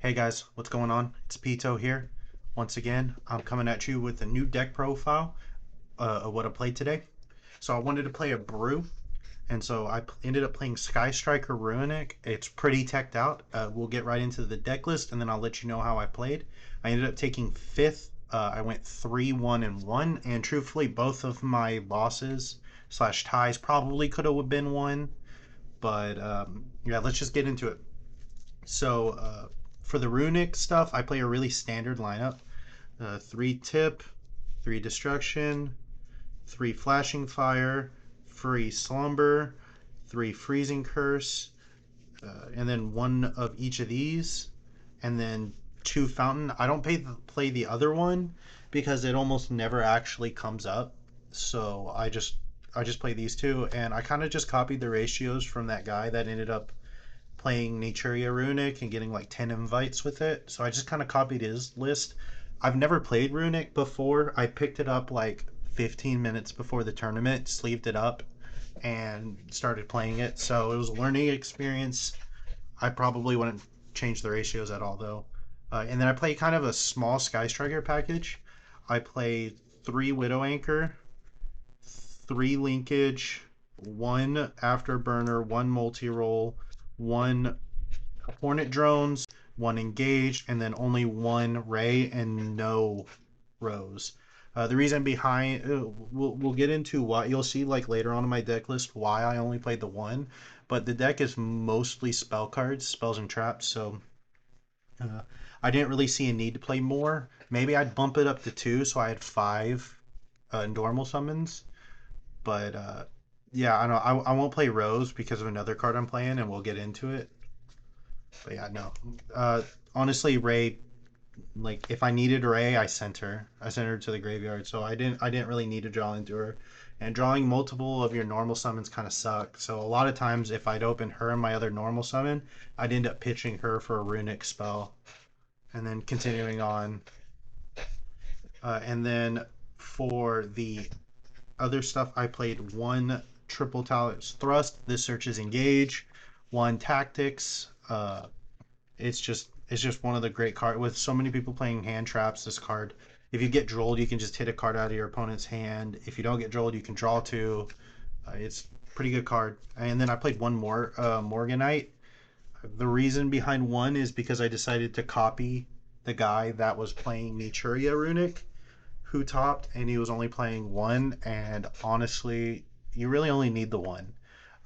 Hey guys, what's going on? It's Pito here. Once again, I'm coming at you with a new deck profile of what I played today. So I wanted to play a brew, and so ended up playing Skystriker Runick. It's pretty teched out. We'll get right into the deck list, and then I'll let you know how I played. I ended up taking fifth. I went 3-1-1, and truthfully, both of my losses slash ties probably could have been one. But yeah, let's just get into it. So for the runic stuff, I play a really standard lineup: three tip, three destruction, three flashing fire, free slumber, three freezing curse, and then one of each of these, and then two fountain. I don't play the other one because it almost never actually comes up. So I just play these two, and I kind of just copied the ratios from that guy that ended up playing Naturia Runic and getting like 10 invites with it. So I just kind of copied his list. I've never played Runic before. I picked it up like 15 minutes before the tournament, sleeved it up, and started playing it. So it was a learning experience. I probably wouldn't change the ratios at all though. And then I play kind of a small Sky Striker package. I play three Widow Anchor, three Linkage, one Afterburner, one Multi Roll, one Hornet drones, one engaged, and then only one ray and no Rose. The reason behind we'll get into what you'll see like later on in my deck list why I only played the one, but the deck is mostly spell cards, spells and traps, so uh, I didn't really see a need to play more. Maybe I'd bump it up to two, so I had five normal summons, but yeah, I know I won't play Rose because of another card I'm playing, and we'll get into it. But yeah, no. Honestly, Ray, like if I needed Ray, I sent her. I sent her to the graveyard, so I didn't really need to draw into her. And drawing multiple of your normal summons kind of suck. So a lot of times, if I'd open her and my other normal summon, I'd end up pitching her for a runic spell, and then continuing on. And then for the other stuff, I played one triple talents thrust. This searches engage, one tactics. It's just one of the great cards with so many people playing hand traps. This card, if you get drolled, you can just hit a card out of your opponent's hand. If you don't get drolled, you can draw two. It's a pretty good card. And then I played one more Morganite. The reason behind one is because I decided to copy the guy that was playing Nichuria Runic, who topped, and he was only playing one. And honestly, you really only need the one.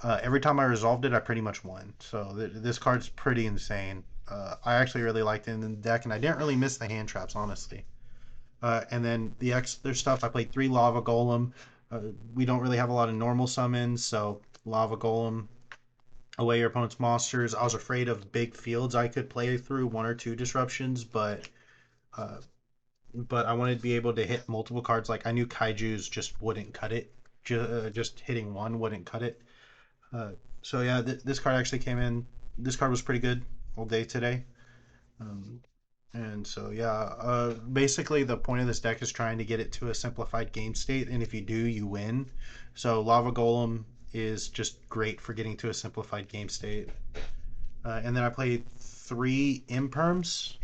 Every time I resolved it, I pretty much won. So this card's pretty insane. I actually really liked it in the deck, and I didn't really miss the hand traps, honestly. And then the other stuff, I played three Lava Golem. We don't really have a lot of normal summons, so Lava Golem, away your opponent's monsters. I was afraid of big fields I could play through one or two disruptions, uh, but I wanted to be able to hit multiple cards. Like I knew Kaiju's just wouldn't cut it. Just hitting one wouldn't cut it. Uh, so yeah, this card actually came in. This card was pretty good all day today. Um, and so yeah, basically the point of this deck is trying to get it to a simplified game state, and if you do, you win. So Lava Golem is just great for getting to a simplified game state. And then I played three Imperms.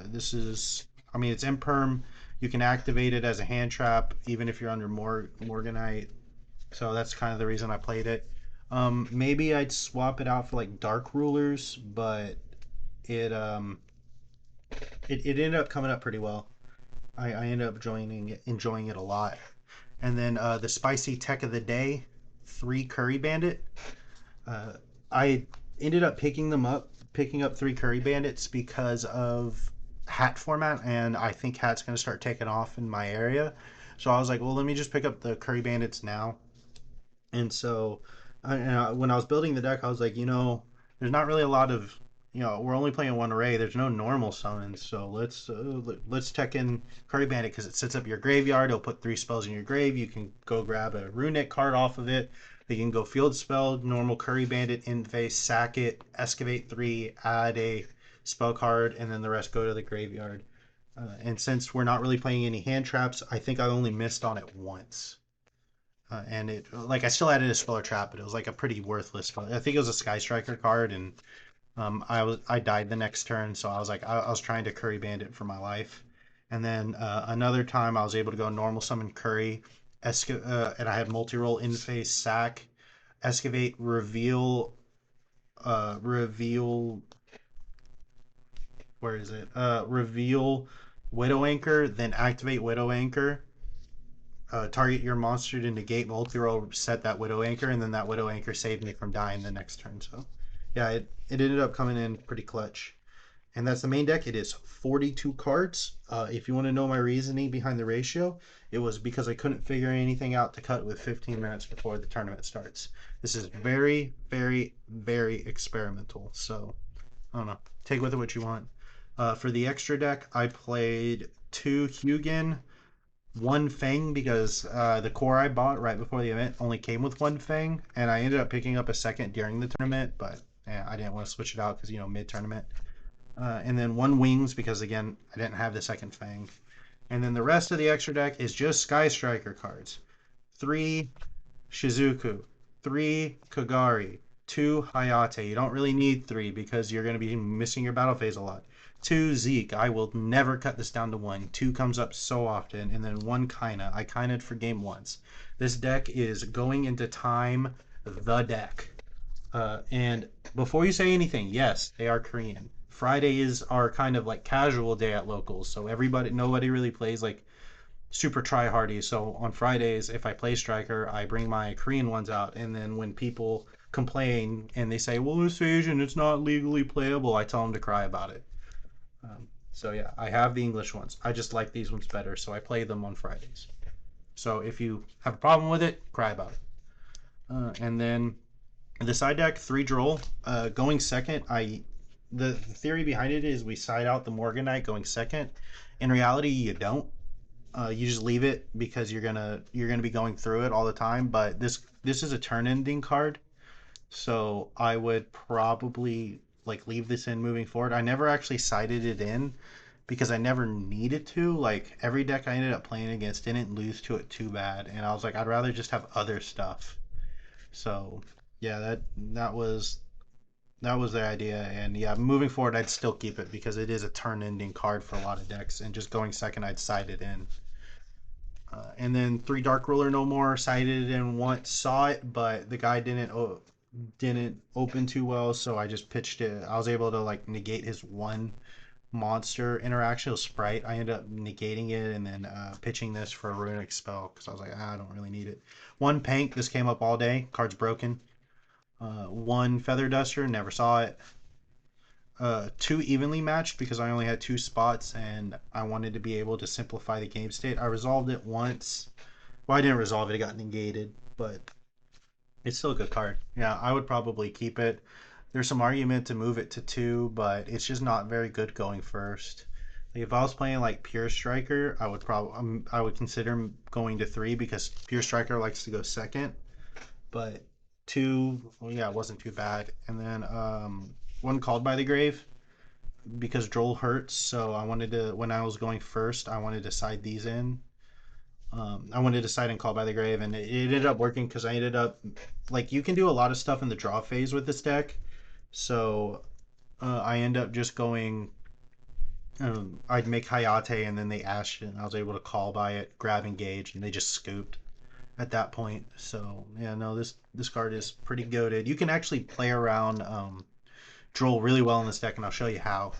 This is, I mean, it's Imperm. You can activate it as a hand trap, even if you're under Morganite. So that's kind of the reason I played it. Maybe I'd swap it out for like Dark Rulers, but it it ended up coming up pretty well. I ended up enjoying it a lot. And then the spicy tech of the day, three Curry Bandit. Uh, I ended up picking up three Curry Bandits because of hat format, and I think hat's going to start taking off in my area. So I was like, well, let me just pick up the Curry Bandits now. And so when I was building the deck, I was like, there's not really a lot of, we're only playing one array. There's no normal summons, so let's check in Curry Bandit because it sets up your graveyard. It'll put three spells in your grave. You can go grab a Runic card off of it. You can go field spell, normal Curry Bandit, in face, sack it, excavate three, add a spell card, and then the rest go to the graveyard. And since we're not really playing any hand traps, I think I only missed on it once. And it like I still added a speller trap, but it was like a pretty worthless spell. I think it was a Skystriker card, and I died the next turn, so I was like I was trying to Curry Bandit for my life, and then another time I was able to go normal summon Curry, and I had multi roll in phase sack, excavate, reveal. Where is it? Reveal Widow Anchor, then activate Widow Anchor. Target your monster to negate multi roll, set that Widow Anchor, and then that Widow Anchor saved me from dying the next turn. So, yeah, it ended up coming in pretty clutch. And that's the main deck. It is 42 cards. If you want to know my reasoning behind the ratio, it was because I couldn't figure anything out to cut with 15 minutes before the tournament starts. This is very, very, very experimental. So, I don't know. Take with it what you want. For the extra deck, I played two Hugin, one Fang because the core I bought right before the event only came with one Fang, and I ended up picking up a second during the tournament, but I didn't want to switch it out because mid tournament. And then one Wings because again I didn't have the second Fang, and then the rest of the extra deck is just Skystriker cards. Three Shizuku, three Kagari, two Hayate. You don't really need three because you're going to be missing your battle phase a lot. Two Zeke. I will never cut this down to one. Two comes up so often. And then one Kaina. I Kaina'd for game once. This deck is going into time the deck. And before you say anything, yes, they are Korean. Fridays are kind of like casual day at locals, so nobody really plays like super try hardy. So on Fridays, if I play Striker, I bring my Korean ones out, and then when people complain and they say, "Well, it's Asian, it's not legally playable," I tell them to cry about it. So yeah, I have the English ones. I just like these ones better, so I play them on Fridays. So if you have a problem with it, cry about it. And then the side deck, three droll, going second. The theory behind it is we side out the Morganite going second. In reality, you don't. You just leave it because you're gonna be going through it all the time. But this is a turn ending card, so I would probably like leave this in moving forward. I never actually sided it in because I never needed to. Like every deck I ended up playing against didn't lose to it too bad, and I was like, I'd rather just have other stuff. So yeah, that was the idea, and yeah, moving forward, I'd still keep it because it is a turn-ending card for a lot of decks, and just going second, I'd side it in. And then three Dark Ruler no more, sided it in once, saw it, but the guy didn't open too well, so I just pitched it. I was able to like negate his one monster interaction, with Sprite. I ended up negating it and then pitching this for a Runick spell because I was like, I don't really need it. One Pank, this came up all day. Card's broken. One Feather Duster, never saw it. Two evenly matched because I only had two spots and I wanted to be able to simplify the game state. I resolved it once. Well, I didn't resolve it, it got negated, but it's still a good card. Yeah, I would probably keep it. There's some argument to move it to two, but it's just not very good going first. Like if I was playing like Pure Striker, I would consider going to three because Pure Striker likes to go second. But two, well, yeah, it wasn't too bad. And then one Called by the Grave because Droll hurts. So I wanted to, when I was going first, I wanted to side these in. I wanted to side and Call by the Grave, and it ended up working because I ended up like you can do a lot of stuff in the draw phase with this deck. So I end up just going. I'd make Hayate, and then they ashed it, and I was able to call by it, grab engage, and they just scooped at that point. So yeah, no, this card is pretty goated. You can actually play around Droll really well in this deck, and I'll show you how.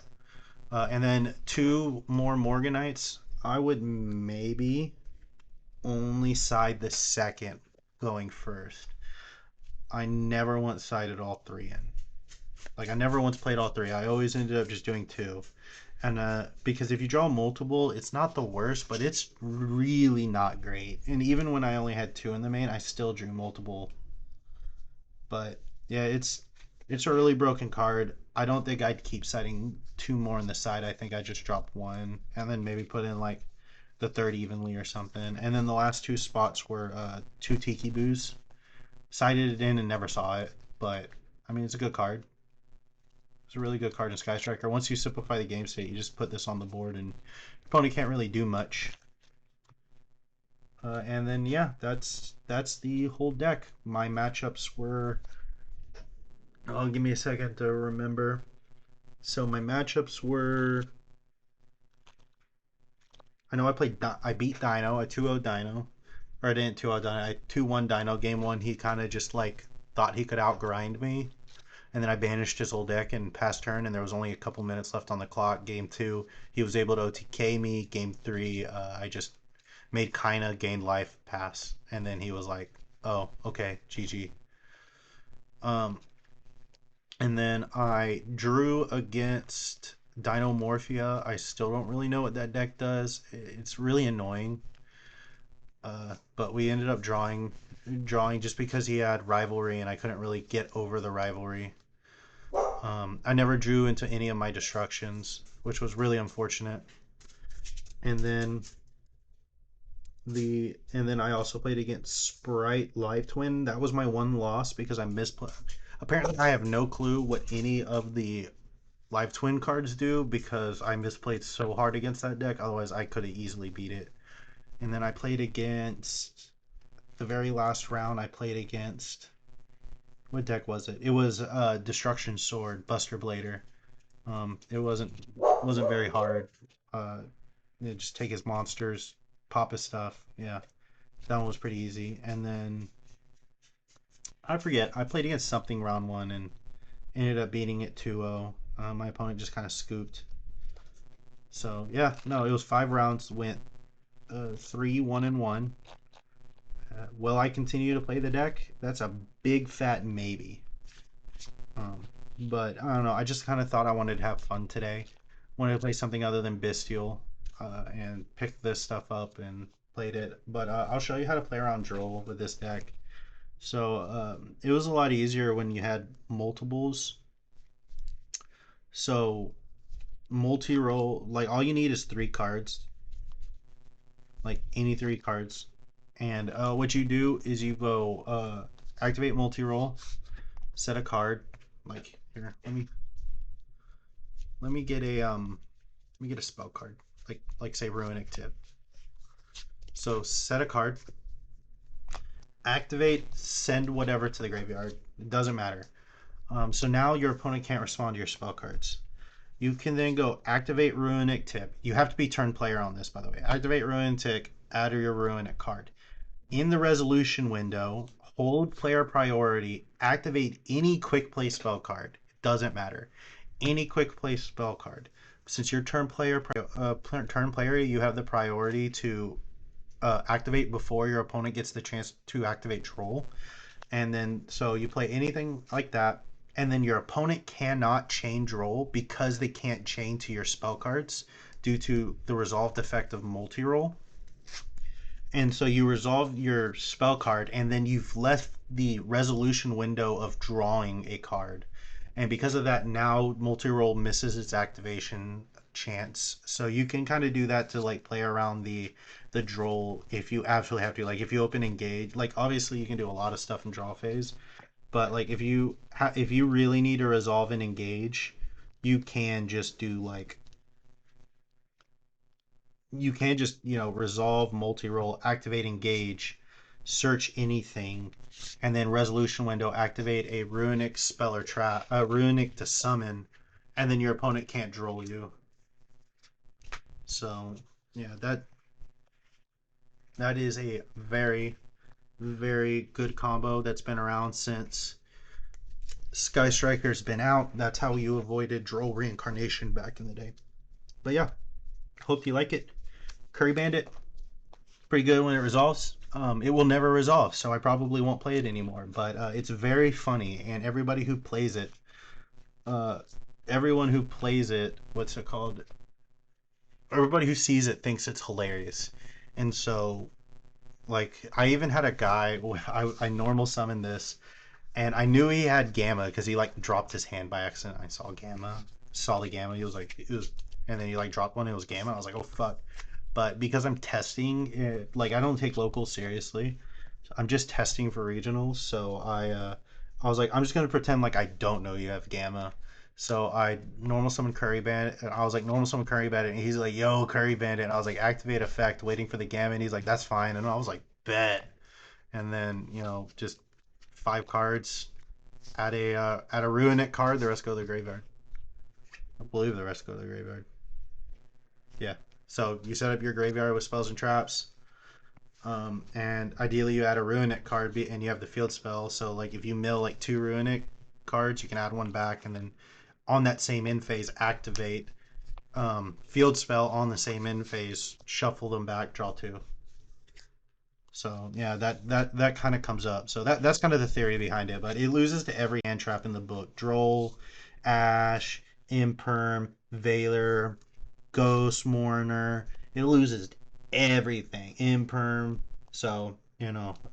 And then two more Morganites. I would maybe only side the second going first. I never once sided all three in. Like I never once played all three. I always ended up just doing two. And because if you draw multiple, it's not the worst, but it's really not great. And even when I only had two in the main, I still drew multiple. But yeah, it's a really broken card. I don't think I'd keep setting two more on the side. I think I just drop one and then maybe put in like the third evenly or something. And then the last two spots were two Tiki Boos. Sighted it in and never saw it, but I mean it's a good card. It's a really good card in Sky Striker. Once you simplify the game state, you just put this on the board, and your opponent can't really do much. And then yeah, that's the whole deck. My matchups were Oh, give me a second to remember. So my matchups were. I know I beat Dino, a 2-0 Dino. Or I didn't 2-0 Dino, I 2-1 Dino. Game one, he kind of just like thought he could outgrind me. And then I banished his whole deck and passed turn, and there was only a couple minutes left on the clock. Game two, he was able to OTK me. Game three, I just made kinda gained life pass. And then he was like, oh, okay, GG. Um, and then I drew against Dinomorphia. I still don't really know what that deck does. It's really annoying. But we ended up drawing just because he had rivalry and I couldn't really get over the rivalry. I never drew into any of my destructions, which was really unfortunate. And then I also played against Sprite Live Twin. That was my one loss because I misplayed. Apparently, I have no clue what any of the Live Twin cards do because I misplayed so hard against that deck. Otherwise, I could have easily beat it. And then I played against the very last round. I played against what deck was it? It was Destruction Sword, Buster Blader. It wasn't very hard. Uh, just take his monsters, pop his stuff. Yeah, that one was pretty easy. And then I forget. I played against something round one and ended up beating it 2-0. My opponent just kind of scooped. So yeah, no, it was 5 rounds. Went 3-1-1. Will I continue to play the deck? That's a big fat maybe. Um, but I don't know. I just kind of thought I wanted to have fun today. Wanted to play something other than Bestial, and picked this stuff up and played it. But I'll show you how to play around Droll with this deck. So it was a lot easier when you had multiples. So multi-roll, like all you need is 3 cards, like any 3 cards. And what you do is you go activate multi-roll, set a card. Like here, let me get a let me get a spell card, like say Runick tip. So set a card, activate, send whatever to the graveyard. It doesn't matter. So now your opponent can't respond to your spell cards. You can then go activate Runick tip. You have to be turn player on this, by the way. Activate Runick tip, add your Runick card. In the resolution window, hold player priority, activate any quick play spell card. It doesn't matter. Any quick play spell card. Since you're turn player, you have the priority to activate before your opponent gets the chance to activate Troll. And then so you play anything like that, and then your opponent cannot change role because they can't chain to your spell cards due to the resolved effect of multi-roll. And so you resolve your spell card, and then you've left the resolution window of drawing a card. And because of that, now multi-roll misses its activation chance. So you can kind of do that to like play around the droll if you absolutely have to. Like if you open engage, like obviously you can do a lot of stuff in draw phase, but like if you really need to resolve and engage, you can just do like you can just resolve multi-roll, activate engage, search anything, and then resolution window activate a runic spell or trap, a runic to summon, and then your opponent can't droll you. So yeah, that is a very very good combo that's been around since Skystriker's been out. That's how you avoided droll reincarnation back in the day. But yeah, hope you like it. Curry Bandit, pretty good when it resolves. It will never resolve, so I probably won't play it anymore. But it's very funny, and everybody who plays it, uh, everyone who plays it, what's it called? Everybody who sees it thinks it's hilarious, and so like I even had a guy, I normal summoned this, and I knew he had gamma because he like dropped his hand by accident. I saw gamma, saw the gamma. He was like, it was, and then he like dropped one. It was gamma. I was like, oh fuck. But because I'm testing it, like I don't take locals seriously. I'm just testing for regionals. So I was like, I'm just gonna pretend like I don't know you have gamma. So I normal summon Curry Bandit, and I was like normal summon Curry Bandit, and he's like, yo Curry Bandit. And I was like activate effect, waiting for the gamma, and he's like, that's fine. And I was like, bet. And then just 5 cards. add a Runick card. The rest go to the graveyard. I believe the rest go to the graveyard. Yeah. So you set up your graveyard with spells and traps. And ideally you add a Runick card and you have the field spell. So like if you mill like 2 Runick cards, you can add one back, and then on that same end phase activate field spell on the same end phase, shuffle them back, draw 2. So yeah, that kind of comes up. So that's kind of the theory behind it. But it loses to every hand trap in the book: Droll, Ash, Imperm, Veiler, Ghost Mourner. It loses everything. Imperm. So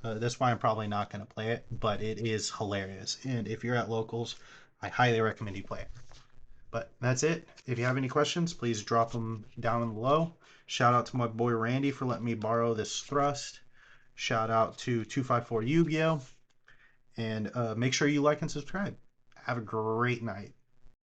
that's why I'm probably not going to play it. But it is hilarious, and if you're at locals, I highly recommend you play it. But that's it. If you have any questions, please drop them down below. Shout out to my boy Randy for letting me borrow this thrust. Shout out to 254 Yugioh. And make sure you like and subscribe. Have a great night.